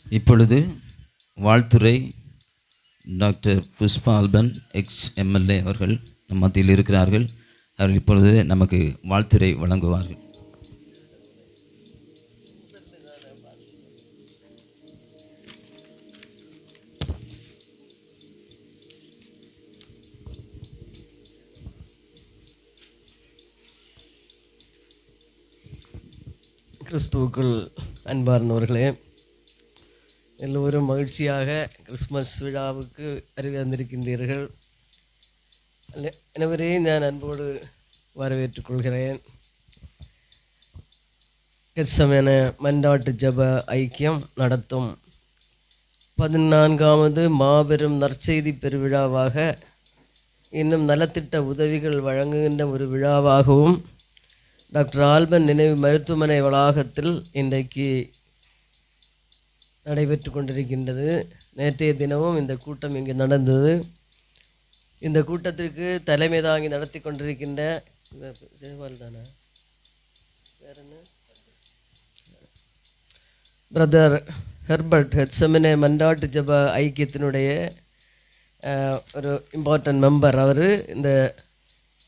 இப்பொழுது வாழ்த்துரை doctor Pushpa ஆல்பன் X-MLA அவர்கள் நம் மத்தியில் இருக்கிறார்கள். அவர்கள் இப்பொழுது நமக்கு வாழ்த்துரை வழங்குவார்கள். கிறிஸ்துவுக்குள் அன்பார்ந்தவர்களே, எல்லோரும் மகிழ்ச்சியாக கிறிஸ்மஸ் விழாவுக்கு வருகை வந்திருக்கின்றீர்கள். அனைவரையும் நான் அன்போடு வரவேற்றுக் கொள்கிறேன். கெத்செமனே மன்றாட்டு ஜெப ஐக்கியம் நடத்தும் 14வது மாபெரும் நற்செய்தி பெருவிழாவாக, இன்னும் நலத்திட்ட உதவிகள் வழங்குகின்ற ஒரு விழாவாகவும் டாக்டர் ஆல்பன் நினைவு மருத்துவமனை வளாகத்தில் இன்றைக்கு நடைபெற்று கொண்டிருக்கின்றது. நேற்றைய தினமும் இந்த கூட்டம் இங்கு நடந்தது. இந்த கூட்டத்திற்கு தலைமை தாங்கி நடத்தி கொண்டிருக்கின்ற பிரதர் ஹெர்பர்ட் கெத்செமனே மன்றாட்டு ஜெப ஐக்கியத்தினுடைய ஒரு இம்பார்ட்டன்ட் மெம்பர். அவர் இந்த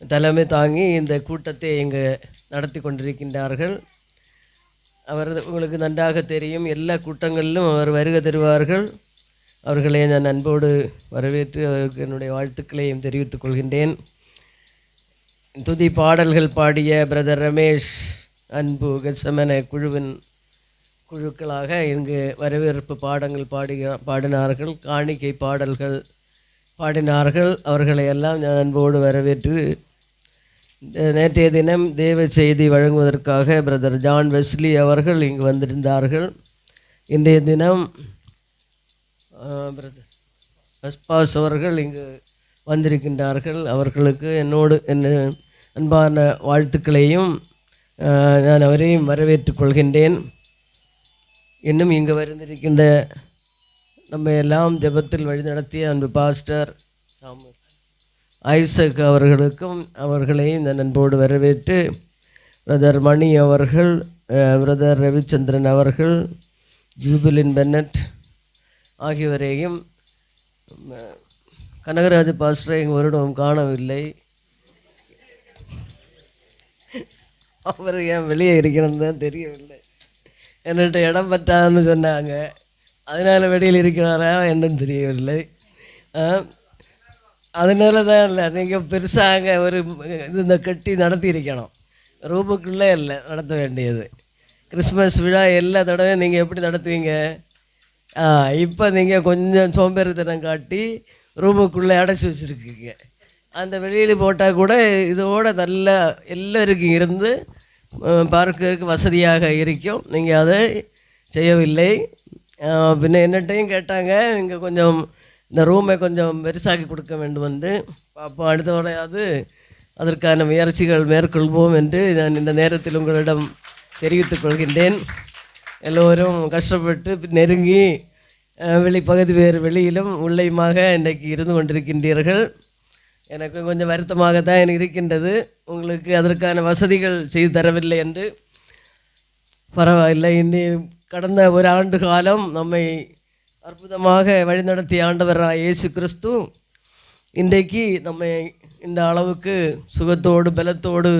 தலைமை தாங்கி இந்த கூட்டத்தை இங்கு நடத்தி கொண்டிருக்கின்றார்கள். அவர் உங்களுக்கு நன்றாக தெரியும், எல்லா கூட்டங்களிலும் அவர் வருகை தருவார்கள். அவர்களை நான் அன்போடு வரவேற்று அவருக்கு என்னுடைய வாழ்த்துக்களையும் தெரிவித்துக் கொள்கின்றேன். துதி பாடல்கள் பாடிய பிரதர் ரமேஷ் அன்பு கெத்செமனே குழுவின் குழுக்களாக இங்கு வரவேற்பு பாடங்கள் பாடினார்கள், காணிக்கை பாடல்கள் பாடினார்கள். அவர்களை எல்லாம் நான் அன்போடு வரவேற்று, நேற்றைய தினம் தேவ செய்தி வழங்குவதற்காக பிரதர் ஜான் வெஸ்லி அவர்கள் இங்கு வந்திருந்தார்கள். இன்றைய தினம் பிரதர் அஸ்பாஸ் அவர்கள் இங்கு வந்திருக்கின்றார்கள். அவர்களுக்கு என்னோடு அன்பான வாழ்த்துக்களையும் நான் அவரையும் வரவேற்றுக் கொள்கின்றேன். இன்னும் இங்கு வந்திருக்கின்ற நம்ம எல்லாம் ஜெபத்தில் வழிநடத்திய அன்பு பாஸ்டர் ஐசக் அவர்களுக்கும் அவர்களையும் இந்த அன்போடு வரவேற்று, பிரதர் மணி அவர்கள், பிரதர் ரவிச்சந்திரன் அவர்கள், ஜூபிலின் பென்னட் ஆகியோரையும், கனகராஜ் பாஸ்டரை எங்கள் வருடம் காணவில்லை. அவர் ஏன் வெளியே இருக்கிறது தான் தெரியவில்லை. என்கிட்ட இடம் பற்றாதுன்னு சொன்னாங்க, அதனால் வெளியில் இருக்கிறாரா என்னன்னு தெரியவில்லை. அதனால தான் இல்லை, நீங்கள் பெருசாக ஒரு இந்த கட்டி நடத்தியிருக்கணும், ரூமுக்குள்ளே இல்லை நடத்த வேண்டியது. கிறிஸ்மஸ் விழா எல்லா தடவையும் நீங்கள் எப்படி நடத்துவீங்க? இப்போ நீங்கள் கொஞ்சம் சோம்பேறித்தனம் காட்டி ரூமுக்குள்ளே அடைச்சி வச்சுருக்கீங்க. அந்த வெளியில் போட்டால் கூட இதோட நல்லா எல்லோருக்கும் இருந்து பார்க்கறதுக்கு வசதியாக இருக்கும். நீங்கள் அதை செய்யவில்லை. பின்ன என்னட்டையும் கேட்டாங்க, இங்கே கொஞ்சம் இந்த ரூமை கொஞ்சம் பெருசாக்கி கொடுக்க வேண்டும் வந்து. அப்போ அடுத்த முறையாவது அதற்கான முயற்சிகள் மேற்கொள்வோம் என்று நான் இந்த நேரத்தில் உங்களிடம் தெரிவித்துக் கொள்கின்றேன். எல்லோரும் கஷ்டப்பட்டு நெருங்கி வெளிப்பகுதி வேறு வெளியிலும் உள்ளேயுமாக இன்றைக்கு இருந்து கொண்டிருக்கின்றீர்கள். எனக்கு கொஞ்சம் வருத்தமாக தான் இருக்கின்றது, உங்களுக்கு அதற்கான வசதிகள் செய்து தரவில்லை என்று. பரவாயில்லை, இன்னி கடந்த ஒரு ஆண்டு காலம் நம்மை அற்புதமாக வழிநடத்திய ஆண்டவராக இயேசு கிறிஸ்து இன்றைக்கு நம்மை இந்த அளவுக்கு சுகத்தோடு பலத்தோடு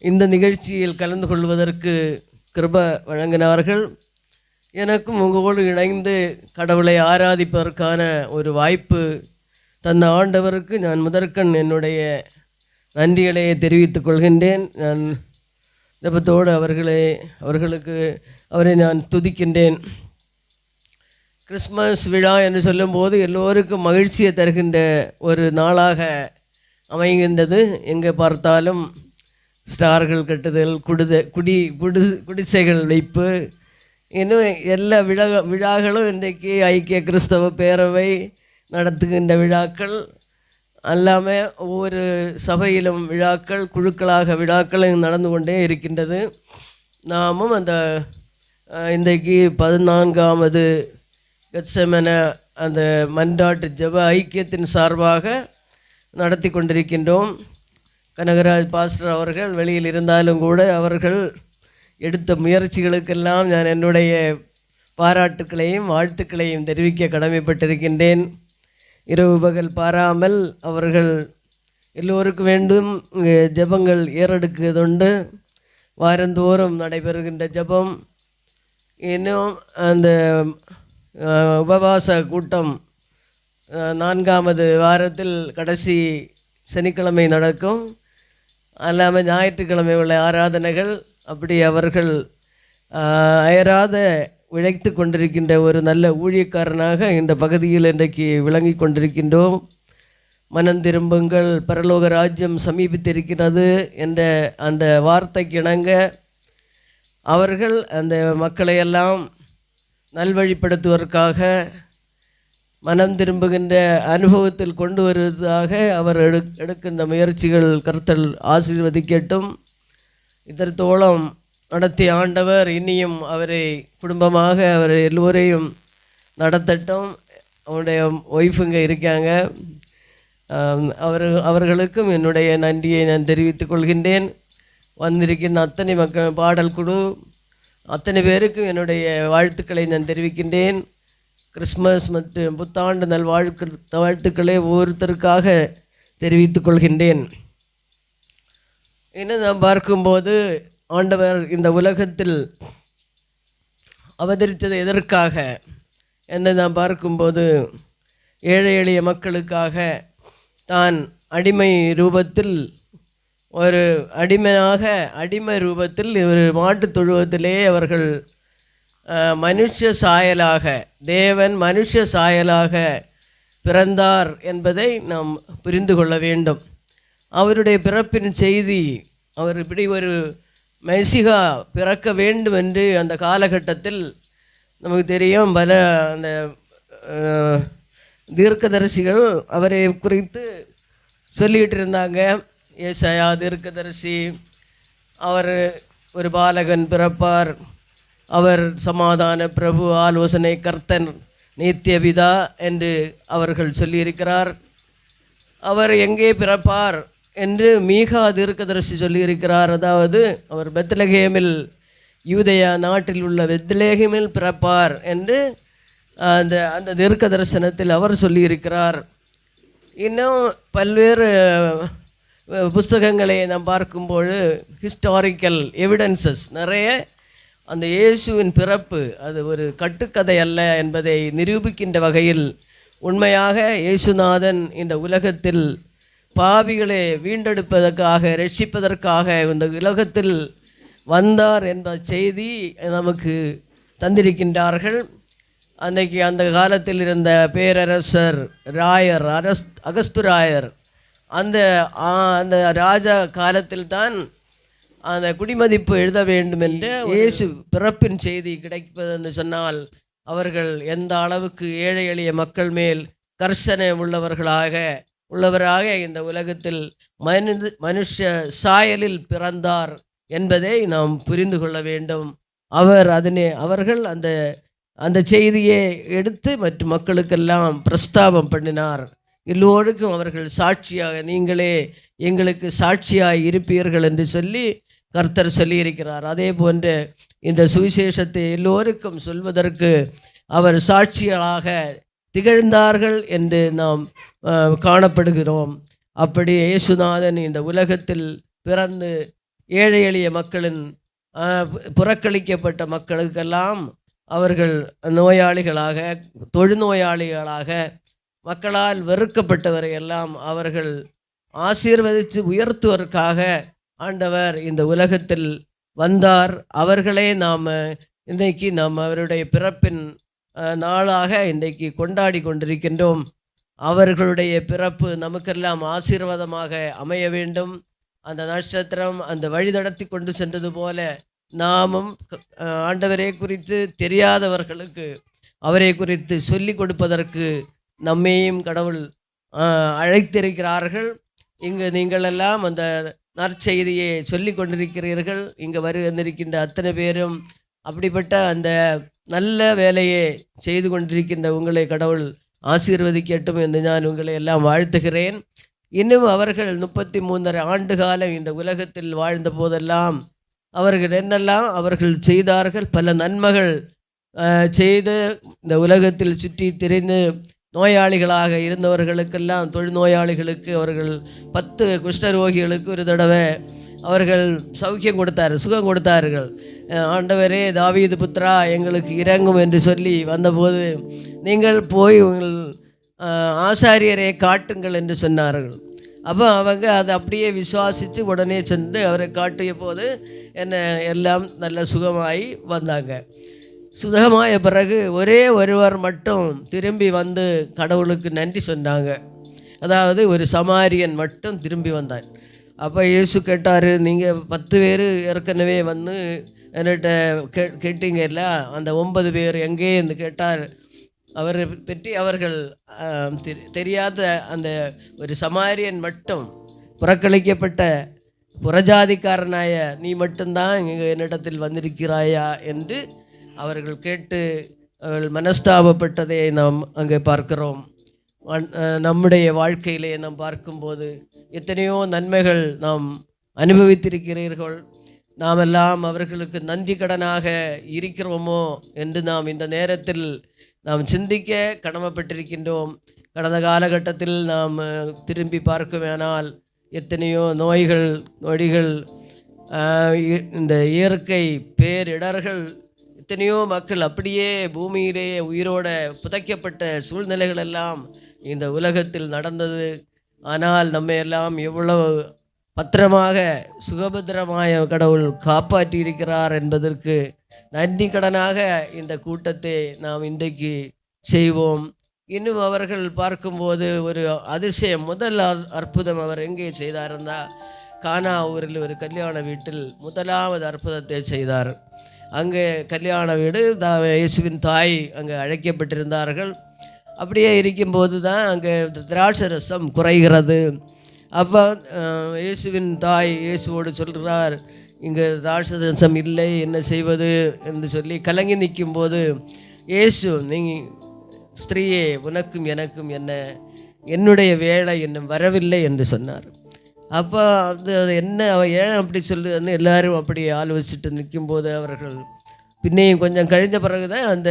இந்த நிகழ்ச்சியில் கலந்து கொள்வதற்கு கிருபை வழங்கினார்கள். எனக்கும் உங்களோடு இணைந்து கடவுளை ஆராதிப்பதற்கான ஒரு வாய்ப்பு தந்த ஆண்டவருக்கு நான் முதற்கண் என்னுடைய நன்றிகளை தெரிவித்துக் கொள்கின்றேன். நான் ஜெபத்தோடு அவரை நான் துதிக்கின்றேன். கிறிஸ்மஸ் விழா என்று சொல்லும்போது எல்லோருக்கும் மகிழ்ச்சியை தருகின்ற ஒரு நாளாக அமைகின்றது. எங்கே பார்த்தாலும் ஸ்டார்கள் கட்டுதல், குடிசைகள் வைப்பு, இன்னும் எல்லா விழாக்களும் இன்றைக்கு ஐக்கிய கிறிஸ்தவ பேரவை நடத்துகின்ற விழாக்கள் எல்லாமே ஒவ்வொரு சபையிலும் விழாக்கள், குழுக்களாக விழாக்கள் நடந்து கொண்டே இருக்கின்றது. நாமும் அந்த இன்றைக்கு 14வது கெத்செமனே அந்த மன்றாட்டு ஜெப ஐக்கியத்தின் சார்பாக நடத்தி கொண்டிருக்கின்றோம். கனகராஜ் பாஸ்டர் அவர்கள் வெளியில் இருந்தாலும் கூட அவர்கள் எடுத்த முயற்சிகளுக்கெல்லாம் நான் என்னுடைய பாராட்டுக்களையும் வாழ்த்துக்களையும் தெரிவிக்க கடமைப்பட்டிருக்கின்றேன். இரவு பகல் பாராமல் அவர்கள் எல்லோருக்கும் வேண்டும் ஜெபங்கள் ஏறெடுக்குதுண்டு. வாரந்தோறும் நடைபெறுகின்ற ஜெபம், இன்னும் அந்த உபவாச கூட்டம் 4வது வாரத்தில் கடைசி சனிக்கிழமை நடக்கும். அல்லாமல் ஞாயிற்றுக்கிழமை உள்ள ஆராதனைகள். அப்படி அவர்கள் அயராத உழைத்து கொண்டிருக்கின்ற ஒரு நல்ல ஊழியக்காரனாக இந்த பகுதியில் இன்றைக்கு விளங்கி கொண்டிருக்கின்றோம். மனம் திரும்புங்கள், பரலோக ராஜ்யம் சமீபித்திருக்கிறது என்ற அந்த வார்த்தைக்கு இணங்க அவர்கள் அந்த மக்களையெல்லாம் நல்வழிப்படுத்துவதற்காக, மனம் திரும்புகின்ற அனுபவத்தில் கொண்டு வருவதாக அவர் எடுக்கின்ற முயற்சிகள் கர்த்தர் ஆசீர்வதிக்கட்டும். இதற்தோളം நடத்திய ஆண்டவர் இனியும் அவரை குடும்பமாக அவர் எல்லோரையும் நடத்தட்டும். அவருடைய ஒய்ஃபுங்க இருக்காங்க, அவர்களுக்கும் என்னுடைய நன்றியை நான் தெரிவித்துக் கொள்கின்றேன். வந்திருக்கின்ற அத்தனை மக்கள், பாடல் குழு அத்தனை பேருக்கும் என்னுடைய வாழ்த்துக்களை நான் தெரிவிக்கின்றேன். கிறிஸ்மஸ் மற்றும் புத்தாண்டு வாழ்த்துக்களை ஒவ்வொருத்தருக்காக தெரிவித்துக் கொள்கின்றேன். இன்னும் நாம் பார்க்கும்போது ஆண்டவர் இந்த உலகத்தில் அவதரித்தது எதற்காக என்று நாம் பார்க்கும்போது, ஏழை எளிய மக்களுக்காக தான் அடிமை ரூபத்தில், ஒரு அடிமை ரூபத்தில் ஒரு மாட்டுத் தொழுவத்திலே அவர்கள் மனுஷ சாயலாக, தேவன் மனுஷ சாயலாக பிறந்தார் என்பதை நாம் புரிந்து கொள்ள வேண்டும். அவருடைய பிறப்பின் செய்தி, அவர் இப்படி ஒரு மெசிகா பிறக்க வேண்டும் என்று அந்த காலகட்டத்தில் நமக்கு தெரியும். பல அந்த தீர்க்கதரிசிகள் அவரை குறித்து சொல்லிகிட்டு இருந்தாங்க. ஏசாயா தீர்க்கதரிசி, அவர் ஒரு பாலகன் பிறப்பார், அவர் சமாதான பிரபு, ஆலோசனை கர்த்தன், நித்தியபிதா என்று அவர்கள் சொல்லியிருக்கிறார். அவர் எங்கே பிறப்பார் என்று மீகா தீர்க்கதரிசி சொல்லியிருக்கிறார். அதாவது அவர் பெத்லகேமில், யூதேயா நாட்டில் உள்ள பெத்லகேமில் பிறப்பார் என்று அந்த தீர்க்க தரிசனத்தில் அவர் சொல்லியிருக்கிறார். இன்னும் பல்வேறு புஸ்தகங்களை நாம் பார்க்கும்போது ஹிஸ்டாரிக்கல் எவிடன்சஸ் நிறைய அந்த இயேசுவின் பிறப்பு அது ஒரு கட்டுக்கதை அல்ல என்பதை நிரூபிக்கின்ற வகையில் உண்மையாக இயேசுநாதன் இந்த உலகத்தில் பாவிகளை வீண்டெடுப்பதற்காக, ரட்சிப்பதற்காக இந்த உலகத்தில் வந்தார் என்ற செய்தி நமக்கு தந்திருக்கின்றார்கள். அன்றைக்கு அந்த காலத்தில் இருந்த பேரரசர் ராயர் அகஸ்துராயர், அந்த ராஜா காலத்தில் தான் அந்த குடிமதிப்பு எழுத வேண்டும் என்று இயேசு பிறப்பின் செய்தி கிடைப்பது என்று சொன்னால், அவர்கள் எந்த அளவுக்கு ஏழை எளிய மக்கள் மேல் கர்சனை உள்ளவராக இந்த உலகத்தில் மனுஷ சாயலில் பிறந்தார் என்பதை நாம் புரிந்து கொள்ள வேண்டும். அவர்கள் அந்த செய்தியை எடுத்து மற்ற மக்களுக்கெல்லாம் பிரஸ்தாபம் பண்ணினார். எல்லோருக்கும் அவர்கள் சாட்சியாக, நீங்களே எங்களுக்கு சாட்சியாக இருப்பீர்கள் என்று சொல்லி கர்த்தர் சொல்லியிருக்கிறார். அதே போன்று இந்த சுவிசேஷத்தை எல்லோருக்கும் சொல்வதற்கு அவர் சாட்சிகளாக திகழ்ந்தார்கள் என்று நாம் காணப்படுகிறோம். அப்படி இயேசுநாதன் இந்த உலகத்தில் பிறந்து ஏழை எளிய மக்களின் புறக்கணிக்கப்பட்ட மக்களுக்கெல்லாம் அவர்கள் நோயாளிகளாக, தொழுநோயாளிகளாக, மக்களால் வெறுக்கப்பட்டவரை எல்லாம் அவர்கள் ஆசீர்வதித்து உயர்த்துவதற்காக ஆண்டவர் இந்த உலகத்தில் வந்தார். அவர்களே இன்றைக்கு நாம் அவருடைய பிறப்பின் நாளாக இன்றைக்கு கொண்டாடி கொண்டிருக்கின்றோம். அவர்களுடைய பிறப்பு நமக்கெல்லாம் ஆசீர்வாதமாக அமைய வேண்டும். அந்த நட்சத்திரம் அந்த வழி நடத்தி கொண்டு சென்றது போல நாமும் ஆண்டவரை குறித்து தெரியாதவர்களுக்கு அவரை குறித்து சொல்லி கொடுப்பதற்கு நம்மையும் கடவுள் அழைத்திருக்கிறார்கள். இங்கு நீங்களெல்லாம் அந்த நற்செய்தியை சொல்லி கொண்டிருக்கிறீர்கள். இங்கு வந்திருக்கின்ற அத்தனை பேரும் அப்படிப்பட்ட அந்த நல்ல வேலையை செய்து கொண்டிருக்கின்ற உங்களை கடவுள் ஆசீர்வதிக்கட்டும் என்று நான் உங்களை எல்லாம் வாழ்த்துகிறேன். இன்னும் அவர்கள் 33 ஆண்டு காலம் இந்த உலகத்தில் வாழ்ந்த போதெல்லாம் அவர்கள் என்னெல்லாம் அவர்கள் செய்தார்கள், பல நன்மைகள் செய்து இந்த உலகத்தில் சுற்றி திரிந்து நோயாளிகளாக இருந்தவர்களுக்கெல்லாம், தொழுநோயாளிகளுக்கு அவர்கள் 10 குஷ்டரோகிகளுக்கு ஒரு தடவை அவர்கள் சௌக்கியம் கொடுத்தார், சுகம் கொடுத்தார்கள். ஆண்டவரே தாவீது புத்திரா எங்களுக்கு இறங்கும் என்று சொல்லி வந்தபோது, நீங்கள் போய் உங்கள் ஆசாரியரை காட்டுங்கள் என்று சொன்னார்கள். அப்போ அவங்க அதை அப்படியே விசுவாசித்து உடனே சென்று அவரை காட்டிய போது என்ன எல்லாம் நல்ல சுகமாகி வந்தாங்க. சுகமாய பிறகு ஒரே ஒருவர் மட்டும் திரும்பி வந்து கடவுளுக்கு நன்றி சொன்னாங்க. அதாவது ஒரு சமாரியன் மட்டும் திரும்பி வந்தான். அப்போ இயேசு கேட்டார், நீங்கள் 10 பேர் ஏற்கனவே வந்து என்கிட்ட கேட்டீங்கல்ல, அந்த 9 பேர் எங்கே என்று கேட்டார். அவரை பற்றி அவர்கள் தெரியாத அந்த ஒரு சமாரியன் மட்டும், புறக்கணிக்கப்பட்ட புறஜாதிக்காரனாய நீ மட்டும்தான் இங்கே என்னிடத்தில் வந்திருக்கிறாயா என்று அவர்கள் கேட்டு அவர்கள் மனஸ்தாபப்பட்டதை நாம் அங்கே பார்க்கிறோம். நம்முடைய வாழ்க்கையிலே நாம் பார்க்கும்போது எத்தனையோ நன்மைகள் நாம் அனுபவித்திருக்கிறீர்கள். நாம் எல்லாம் அவர்களுக்கு நன்றி கடனாக இருக்கிறோமோ என்று நாம் இந்த நேரத்தில் நாம் சிந்திக்க கடமைப்பட்டிருக்கின்றோம். கடந்த காலகட்டத்தில் நாம் திரும்பி பார்க்குவேனால் எத்தனையோ நோய்கள், நொடிகள், இந்த இயற்கை பேரிடர்கள், எத்தனையோ மக்கள் அப்படியே பூமியிலே உயிரோட புதைக்கப்பட்ட சூழ்நிலைகள் எல்லாம் இந்த உலகத்தில் நடந்தது. ஆனால் நம்ம எல்லாம் எவ்வளவு பத்திரமாக சுகபத்திரமாய கடவுள் காப்பாற்றி இருக்கிறார் என்பதற்கு நன்றி கடனாக இந்த கூட்டத்தை நாம் இன்றைக்கு செய்வோம். இன்னும் அவர்கள் பார்க்கும்போது ஒரு அதிசயம், முதல் அற்புதம் அவர் எங்கே செய்தார்னா, கானா ஊரில் ஒரு கல்யாண வீட்டில் முதலாவது அற்புதத்தை செய்தார். அங்கே கல்யாண வீடு, இயேசுவின் தாய் அங்கே அழைக்கப்பட்டிருந்தார்கள். அப்படியே இருக்கும்போது தான் அங்கே திராட்சை ரசம் குறைகிறது. அப்போ இயேசுவின் தாய் இயேசுவோடு சொல்கிறார், இங்கே திராட்சை ரசம் இல்லை, என்ன செய்வது என்று சொல்லி கலங்கி நிற்கும்போது, இயேசு நீ ஸ்திரீயே உனக்கும் எனக்கும் என்ன, என்னுடைய வேலை இன்னும் வரவில்லை என்று சொன்னார். அப்போ அது என்ன ஏன் அப்படி சொல்லுன்னு எல்லாரும் அப்படி ஆலோசிச்சுட்டு நிற்கும்போது அவர்கள் பின்னையும் கொஞ்சம் கழிந்த பிறகு தான் அந்த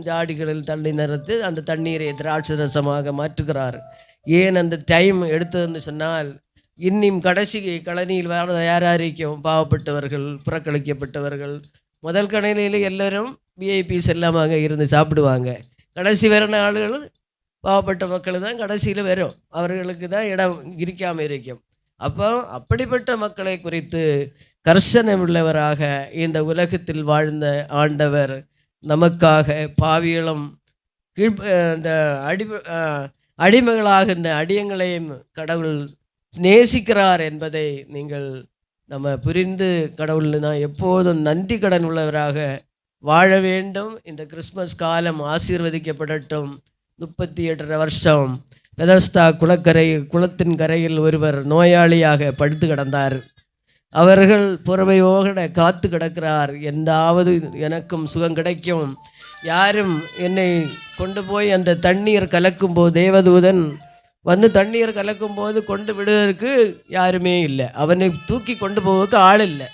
ஜாடிகளில் தண்ணி நிறுத்து அந்த தண்ணீரை திராட்சை ரசமாக மாற்றுகிறார். ஏன் அந்த டைம் எடுத்ததுன்னு சொன்னால், இன்னும் கடைசி கழனியில் வர யாராரிக்கும் பாவப்பட்டவர்கள், புறக்கணிக்கப்பட்டவர்கள். முதல் கழனியில் எல்லோரும் விஐபிஸ் எல்லாமாக இருந்து சாப்பிடுவாங்க. கடைசி வர ஆளுகள் பாவப்பட்ட மக்கள் தான் கடைசியில் வரும், அவர்களுக்கு தான் இடம் இருக்காமல் இருக்கும். அப்போ அப்படிப்பட்ட மக்களை குறித்து கர்சனை உள்ளவராக இந்த உலகத்தில் வாழ்ந்த ஆண்டவர் நமக்காக பாவிகளும் இந்த அடிமைகளாகின்ற அடியங்களையும் கடவுள் நேசிக்கிறார் என்பதை நீங்கள் நம்ம புரிந்து கடவுள் நான் எப்போதும் நன்றி கடன் உள்ளவராக வாழ வேண்டும். இந்த கிறிஸ்மஸ் காலம் ஆசீர்வதிக்கப்படட்டும். 38 வருஷம் பெதஸ்தா குளத்தின் கரையில் ஒருவர் நோயாளியாக படுத்து கிடந்தார். அவர்கள் பொறுமையோட காத்து கிடக்கிறார், எந்தாவது எனக்கும் சுகம் கிடைக்கும். யாரும் என்னை கொண்டு போய் அந்த தண்ணீர் கலக்கும்போது, தேவதூதன் வந்து தண்ணீர் கலக்கும்போது கொண்டு விடுவதற்கு யாருமே இல்லை, அவனை தூக்கி கொண்டு போவதற்கு ஆள் இல்லை.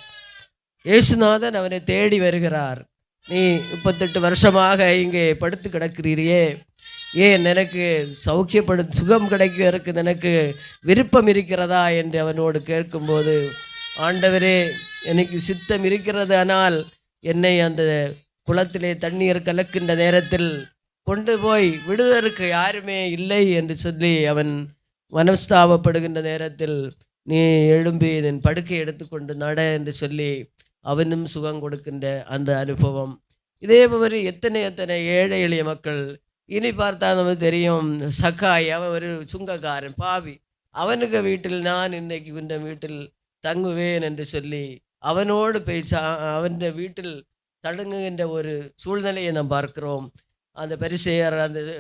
இயேசுநாதன் அவனை தேடி வருகிறார். நீ 38 வருஷமாக இங்கே படுத்து கிடக்கிறீரியே, ஏன் எனக்கு சுகம் கிடைக்கிறதுக்கு எனக்கு விருப்பம் இருக்கிறதா என்று அவனோடு கேட்கும்போது, ஆண்டவரே எனக்கு சித்தம் இருக்கிறது, ஆனால் என்னை அந்த குளத்திலே தண்ணீர் கலக்கின்ற நேரத்தில் கொண்டு போய் விடுவதற்கு யாருமே இல்லை என்று சொல்லி அவன் மனஸ்தாபப்படுகின்ற நேரத்தில், நீ எழும்பி என் படுக்கை எடுத்துக்கொண்டு நட என்று சொல்லி அவனும் சுகம் கொடுக்கின்ற அந்த அனுபவம். இதே மாதிரி எத்தனை ஏழை எளிய மக்கள். இனி பார்த்தா நமக்கு தெரியும், சக்காய் அவன் ஒரு சுங்கக்காரன் பாவி, அவனுக்கு வீட்டில் நான் இன்னைக்கு இந்த வீட்டில் தங்குவேன் என்று சொல்லி அவனோடு பேச அவன் வீட்டில் தடுங்குகின்ற ஒரு சூழ்நிலையை நாம் பார்க்கிறோம். அந்த பரிசேயர்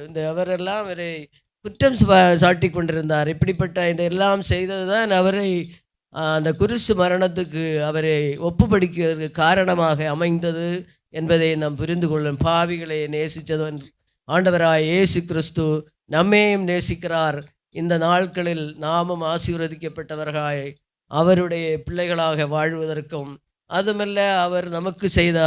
இந்த அவரெல்லாம் அவரை குற்றம் சாட்டி கொண்டிருந்தார். இப்படிப்பட்ட இந்த எல்லாம் செய்தது தான் அவரை அந்த குருசு மரணத்துக்கு அவரை ஒப்புப்படுக்க காரணமாக அமைந்தது என்பதை நாம் புரிந்து கொள்ளும். பாவிகளை நேசித்தவன் ஆண்டவராய் இயேசு கிறிஸ்து நம்மையும் நேசிக்கிறார். இந்த நாட்களில் நாமும் ஆசீர்வதிக்கப்பட்டவர்களாய் அவருடைய பிள்ளைகளாக வாழ்வதற்கும் அதுமல்ல, அவர் நமக்கு செய்த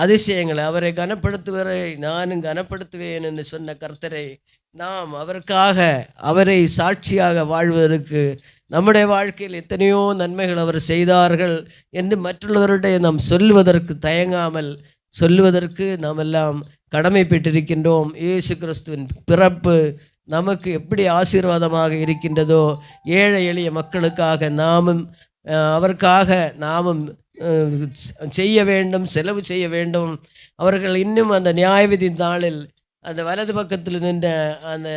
அதிசயங்களை, அவரை கனப்படுத்துவரை நானும் கனப்படுத்துவேன் என்று சொன்ன கர்த்தரை நாம் அவருக்காக, அவரை சாட்சியாக வாழ்வதற்கு, நம்முடைய வாழ்க்கையில் எத்தனையோ நன்மைகள் அவர் செய்தார்கள் என்று மற்றவருடைய நாம் சொல்லுவதற்கு தயங்காமல் சொல்லுவதற்கு நாம் எல்லாம் கடமைப்பட்டிருக்கின்றோம். இயேசு கிறிஸ்துவின் பிறப்பு நமக்கு எப்படி ஆசீர்வாதமாக இருக்கின்றதோ, ஏழை எளிய மக்களுக்காக நாமும் அவருக்காக நாமும் செய்ய வேண்டும், செலவு செய்ய வேண்டும். அவர்கள் இன்னும் அந்த நியாயவிதி நாளில் அந்த வலது பக்கத்தில் நின்ற அந்த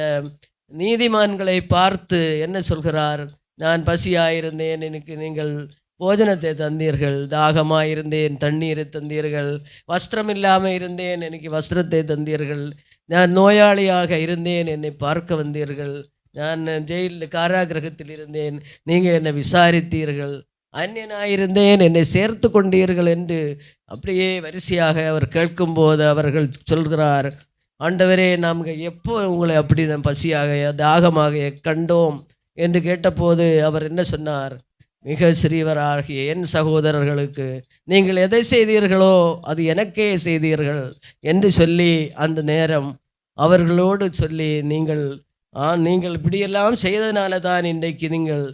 நீதிமான்களை பார்த்து என்ன சொல்கிறார்? நான் பசியாயிருந்தேன், எனக்கு நீங்கள் போஜனத்தை தந்தீர்கள், தாகமாயிருந்தேன், தண்ணீரை தந்தீர்கள், வஸ்திரம் இல்லாமல் இருந்தேன், எனக்கு வஸ்திரத்தை தந்தீர்கள், நான் நோயாளியாக இருந்தேன், என்னை பார்க்க வந்தீர்கள், நான் ஜெயிலில் காராகிரகத்தில் இருந்தேன், நீங்கள் என்னை விசாரித்தீர்கள், அந்நியனாயிருந்தேன், என்னை சேர்த்து கொண்டீர்கள் என்று அப்படியே வரிசையாக அவர் கேட்கும்போது அவர்கள் சொல்கிறார், ஆண்டவரே, நாங்கள் எப்போ உங்களை அப்படி பசியாக தாகமாக கண்டோம் என்று கேட்டபோது அவர் என்ன சொன்னார்? மிக சிறியவராகிய என் சகோதரர்களுக்கு நீங்கள் எதை செய்தீர்களோ அது எனக்கே செய்தீர்கள் என்று சொல்லி அந்த நேரம் அவர்களோடு சொல்லி, நீங்கள் இப்படியெல்லாம் செய்ததுனால தான் இன்றைக்கு நீங்கள்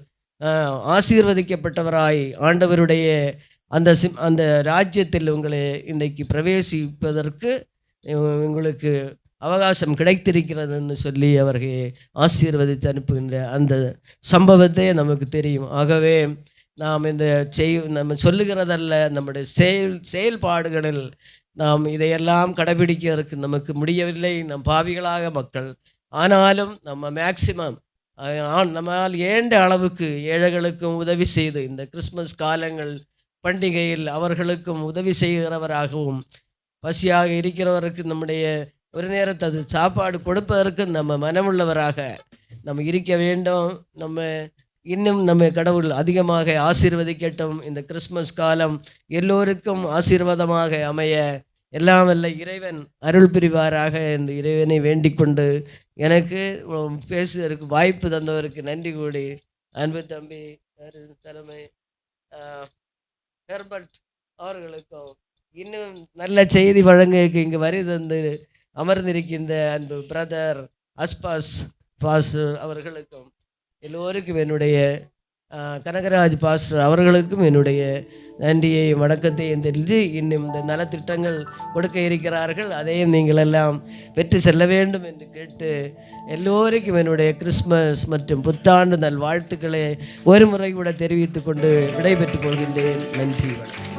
ஆசீர்வதிக்கப்பட்டவராய் ஆண்டவருடைய அந்த ராஜ்யத்தில் உங்களை இன்றைக்கு பிரவேசிப்பதற்கு உங்களுக்கு அவகாசம் கிடைத்திருக்கிறதுன்னு சொல்லி அவர்கள் ஆசீர்வதித்து அனுப்புகின்ற அந்த சம்பவத்தை நமக்கு தெரியும். ஆகவே நாம் நம்ம சொல்லுகிறதல்ல, நம்முடைய செயல்பாடுகளில் நாம் இதையெல்லாம் கடைபிடிக்கிறதுக்கு நமக்கு முடியவில்லை. நம் பாவிகளாக மக்கள், ஆனாலும் நம்ம மேக்சிமம் நம்மால் ஏண்ட அளவுக்கு ஏழைகளுக்கும் உதவி செய்து இந்த கிறிஸ்மஸ் காலங்கள் பண்டிகையில் அவர்களுக்கும் உதவி செய்கிறவராகவும், பசியாக இருக்கிறவருக்கு நம்முடைய ஒரு நேரத்தை அது சாப்பாடு கொடுப்பதற்கு நம்ம மனமுள்ளவராக நம்ம இருக்க வேண்டும். இன்னும் நம்ம கடவுள் அதிகமாக ஆசீர்வதிக்கட்டும். இந்த கிறிஸ்மஸ் காலம் எல்லோருக்கும் ஆசீர்வாதமாக அமைய எல்லாம் வல்ல இறைவன் அருள் புரிவாராக என்று இறைவனை வேண்டிக் கொண்டு, எனக்கு பேசுவதற்கு வாய்ப்பு தந்தவருக்கு நன்றி கூடி, அன்பு தம்பி தலைமை ஹெர்பர்ட் அவர்களுக்கும், இன்னும் நல்ல செய்தி வழங்க இங்கு வரி தந்து அமர்ந்திருக்கின்ற அன்பு பிரதர் பாஸ்டர் அவர்களுக்கும், எல்லோருக்கும் என்னுடைய கனகராஜ் பாஸ்டர் அவர்களுக்கும் என்னுடைய நன்றியை வணக்கத்தையும் தெரிஞ்சு, இன்னும் இந்த நலத்திட்டங்கள் கொடுக்க இருக்கிறார்கள், அதையும் நீங்கள் எல்லாம் பெற்று செல்ல வேண்டும் என்று கேட்டு, எல்லோருக்கும் என்னுடைய கிறிஸ்மஸ் மற்றும் புத்தாண்டு நல் வாழ்த்துக்களை ஒரு முறை கூட தெரிவித்துக் கொண்டு விடைபெற்றுக் கொள்கின்றேன். நன்றி, வணக்கம்.